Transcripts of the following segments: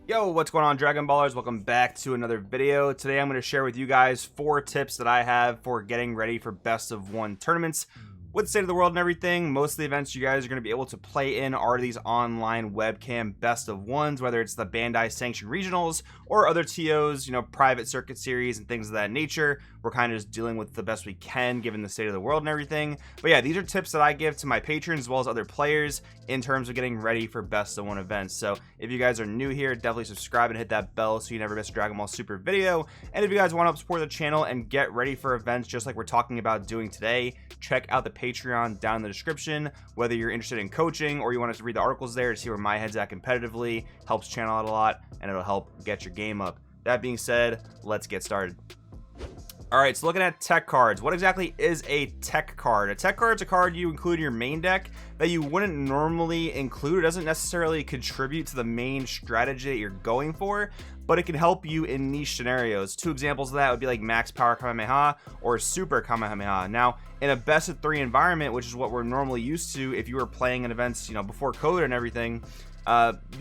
Yo, what's going on, Dragon Ballers? Welcome back to another video. Today I'm going to share with you guys 4 tips that I have for getting ready for best of 1 tournaments. With State of the World and everything, most of the events you guys are going to be able to play in are these online webcam best of 1s, whether it's the Bandai sanctioned regionals or other TOs, private circuit series and things of that nature. We're kind of just dealing with the best we can given the state of the world and everything. But yeah, these are tips that I give to my patrons as well as other players in terms of getting ready for best of 1 events. So if you guys are new here, definitely subscribe and hit that bell so you never miss a Dragon Ball Super video. And if you guys want to help support the channel and get ready for events just like we're talking about doing today, check out the Patreon down in the description. Whether you're interested in coaching or you want us to read the articles there to see where my head's at competitively, helps channel out a lot and it'll help get your game up. That being said, let's get started. Alright, so looking at tech cards, what exactly is a tech card? A tech card is a card you include in your main deck that you wouldn't normally include. It doesn't necessarily contribute to the main strategy that you're going for, but it can help you in niche scenarios. 2 examples of that would be like Max Power Kamehameha or Super Kamehameha. Now, in a best of 3 environment, which is what we're normally used to if you were playing in events, before COVID and everything,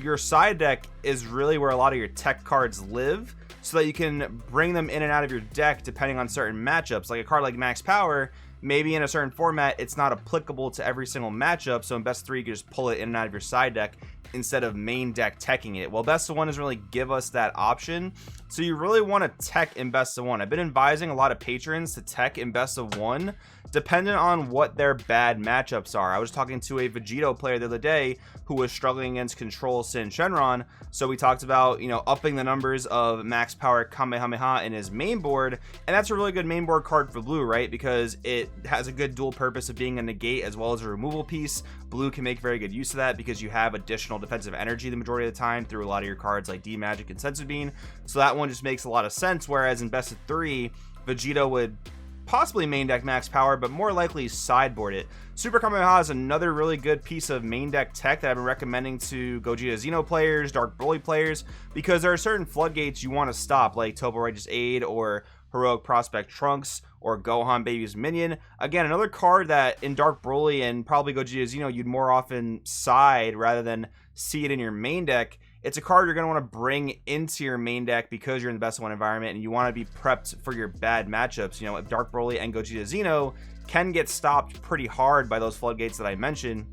your side deck is really where a lot of your tech cards live, so that you can bring them in and out of your deck depending on certain matchups. Like a card like Max Power, maybe in a certain format it's not applicable to every single matchup, so in best of 3 you can just pull it in and out of your side deck instead of main deck teching it. Well, best of 1 doesn't really give us that option, so you really want to tech in best of 1. I've been advising a lot of patrons to tech in best of 1 depending on what their bad matchups are. I was talking to a Vegito player the other day who was struggling against Control Sin Shenron, so we talked about upping the numbers of Max Power Kamehameha in his main board, and that's a really good main board card for blue, right? Because it has a good dual purpose of being a negate as well as a removal piece. Blue can make very good use of that because you have additional defensive energy the majority of the time through a lot of your cards like D-Magic and Senzu Bean, so that one just makes a lot of sense. Whereas in best of 3, Vegito would possibly main deck Max Power, but more likely sideboard it. Super Kamehameha is another really good piece of main deck tech that I've been recommending to Gogeta Xeno players, Dark Broly players, because there are certain floodgates you want to stop, like Topo Righteous Aid or Heroic Prospect Trunks or Gohan Baby's Minion. Again, another card that in Dark Broly and probably Gogeta Xeno you'd more often side rather than see it in your main deck. It's a card you're going to want to bring into your main deck because you're in the best of 1 environment and you want to be prepped for your bad matchups. If Dark Broly and Gogeta Xeno can get stopped pretty hard by those floodgates that I mentioned.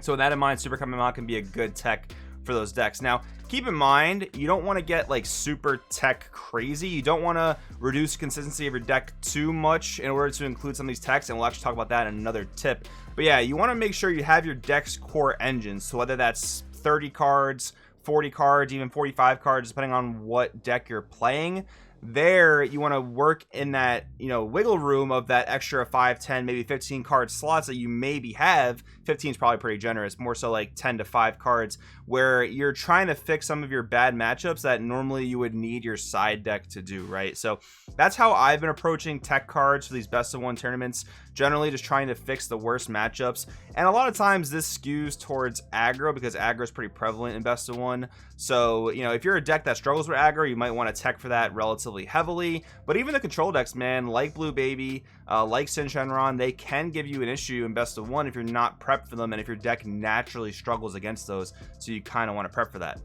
So with that in mind, Super Kamehameha can be a good tech for those decks. Now, keep in mind, you don't want to get like super tech crazy. You don't want to reduce consistency of your deck too much in order to include some of these techs, and we'll actually talk about that in another tip. But yeah, you want to make sure you have your deck's core engines. So whether that's 30 cards, 40 cards, even 45 cards, depending on what deck you're playing. There, you want to work in that, wiggle room of that extra 5, 10, maybe 15 card slots that you maybe have. 15 is probably pretty generous, more so like 10 to 5 cards, where you're trying to fix some of your bad matchups that normally you would need your side deck to do, right? So that's how I've been approaching tech cards for these best of 1 tournaments, generally just trying to fix the worst matchups. And a lot of times this skews towards aggro because aggro is pretty prevalent in best of 1. So, if you're a deck that struggles with aggro, you might want to tech for that relatively heavily. But even the control decks, man, like Blue Baby, like Sin Shenron, they can give you an issue in best of 1 if you're not prepped for them and if your deck naturally struggles against those. So you kind of want to prep for that.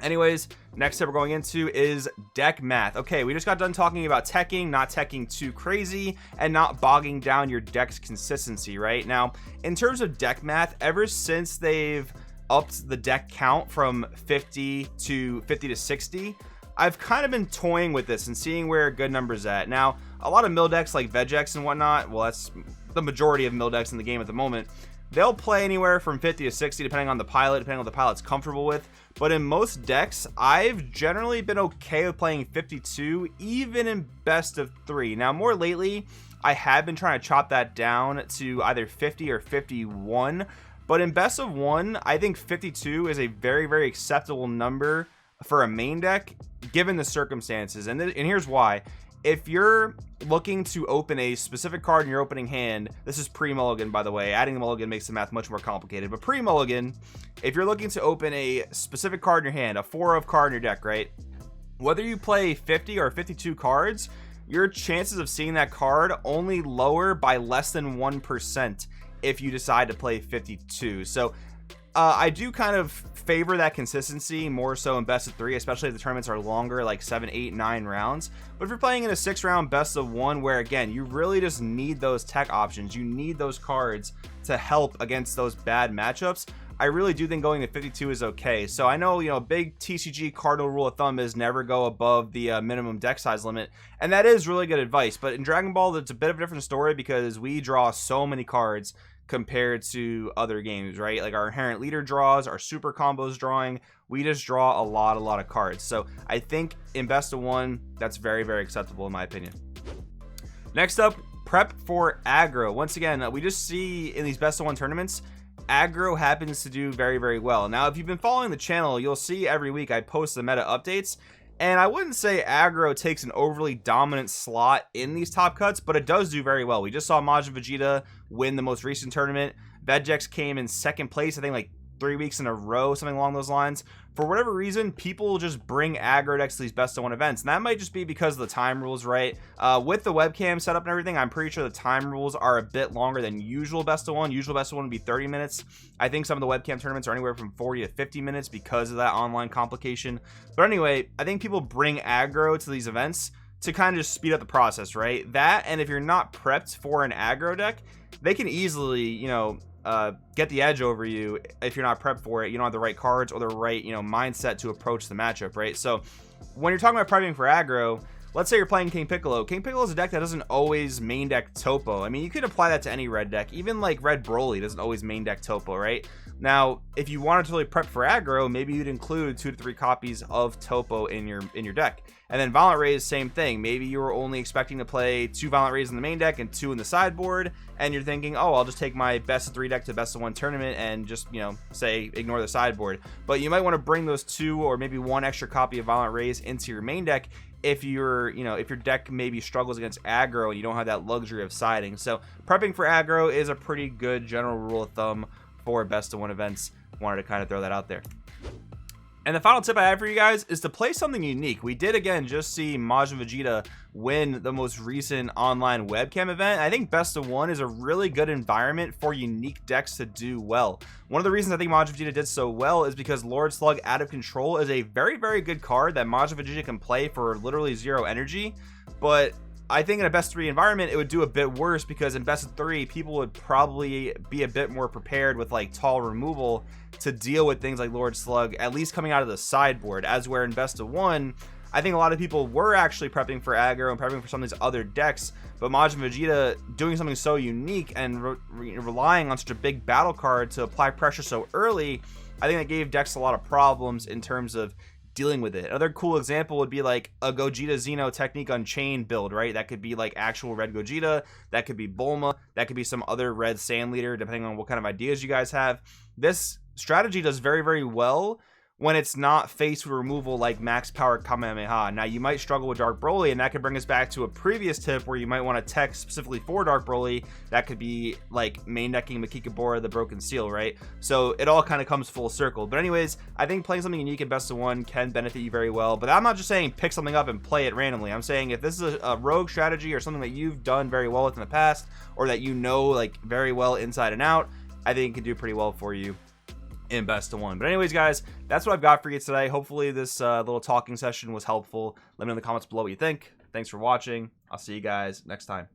Anyways, next tip we're going into is deck math. Okay, we just got done talking about teching, not teching too crazy, and not bogging down your deck's consistency, right? Now, in terms of deck math, ever since they've upped the deck count from 50 to 60, I've kind of been toying with this and seeing where a good number's at. Now, a lot of mill decks like Vegex and whatnot, well, that's the majority of mill decks in the game at the moment, they'll play anywhere from 50 to 60 depending on the pilot, depending on what the pilot's comfortable with. But in most decks, I've generally been okay with playing 52, even in best of 3. Now, more lately, I have been trying to chop that down to either 50 or 51. But in best of 1, I think 52 is a very, very acceptable number for a main deck, given the circumstances. And here's why. If you're looking to open a specific card in your opening hand, this is pre-mulligan, by the way. Adding the mulligan makes the math much more complicated. But pre-mulligan, if you're looking to open a specific card in your hand, a 4 of card in your deck, right? Whether you play 50 or 52 cards, your chances of seeing that card only lower by less than 1% if you decide to play 52. So I do kind of favor that consistency more so in best of 3, especially if the tournaments are longer, like 7, 8, 9 rounds. But if you're playing in a 6-round best of 1, where again, you really just need those tech options, you need those cards to help against those bad matchups, I really do think going to 52 is okay. So I know, you know, big TCG cardinal rule of thumb is never go above the minimum deck size limit, and that is really good advice. But in Dragon Ball, it's a bit of a different story because we draw so many cards compared to other games, right? Like our inherent leader draws, our super combos drawing, we just draw a lot of cards. So I think in best of 1, that's very, very acceptable in my opinion. Next up, prep for aggro. Once again, we just see in these best of 1 tournaments, aggro happens to do very, very well. Now, if you've been following the channel, you'll see every week I post the meta updates, and I wouldn't say aggro takes an overly dominant slot in these top cuts, but it does do very well. We just saw Majin Vegeta win the most recent tournament. Vegex came in 2nd place, I think like 3 weeks in a row, something along those lines. For whatever reason, people just bring aggro decks to these best of 1 events, and that might just be because of the time rules, right? With the webcam setup and everything, I'm pretty sure the time rules are a bit longer than usual best of 1. Usual best of 1 would be 30 minutes. I think some of the webcam tournaments are anywhere from 40 to 50 minutes because of that online complication. But anyway, I think people bring aggro to these events to kind of just speed up the process, right? That, and if you're not prepped for an aggro deck, they can easily, you know, get the edge over you if you're not prepped for it. You don't have the right cards or the right, you know, mindset to approach the matchup, right? So when you're talking about prepping for aggro, let's say you're playing King Piccolo. King Piccolo is a deck that doesn't always main deck Topo. I mean, you could apply that to any red deck. Even like Red Broly doesn't always main deck Topo, right? Now, if you wanted to really prep for aggro, maybe you'd include 2 to 3 copies of Topo in your deck. And then Violent Rays, same thing. Maybe you were only expecting to play 2 Violent Rays in the main deck and 2 in the sideboard, and you're thinking, oh, I'll just take my best of 3 deck to best of 1 tournament and just, you know, say ignore the sideboard. But you might want to bring those 2 or maybe 1 extra copy of Violent Rays into your main deck if you're, you know, if your deck maybe struggles against aggro and you don't have that luxury of siding. So prepping for aggro is a pretty good general rule of thumb for best of 1 events. Wanted to kind of throw that out there. And the final tip I have for you guys is to play something unique. We did, again, just see Majin Vegeta win the most recent online webcam event. I think best of 1 is a really good environment for unique decks to do well. One of the reasons I think Majin Vegeta did so well is because Lord Slug Out of Control is a very, very good card that Majin Vegeta can play for literally 0 energy. But I think in a best 3 environment, it would do a bit worse because in best of 3, people would probably be a bit more prepared with like tall removal to deal with things like Lord Slug, at least coming out of the sideboard. As where in best of 1, I think a lot of people were actually prepping for aggro and prepping for some of these other decks, but Majin Vegeta doing something so unique and relying on such a big battle card to apply pressure so early, I think that gave decks a lot of problems in terms of dealing with it. Another cool example would be like a Gogeta Xeno Technique Unchained build, right? That could be like actual red Gogeta, that could be Bulma, that could be some other red Sand Leader, depending on what kind of ideas you guys have. This strategy does very, very well when it's not faced with removal like Max Power Kamehameha. Now, you might struggle with Dark Broly, and that could bring us back to a previous tip where you might want to tech specifically for Dark Broly. That could be like main decking Makikabora, the Broken Seal, right? So it all kind of comes full circle. But anyways, I think playing something unique in best of 1 can benefit you very well. But I'm not just saying pick something up and play it randomly. I'm saying if this is a rogue strategy or something that you've done very well with in the past, or that you know like very well inside and out, I think it can do pretty well for you in best of 1. But anyways, guys, that's what I've got for you today. Hopefully this little talking session was helpful. Let me know in the comments below what you think. Thanks for watching. I'll see you guys next time.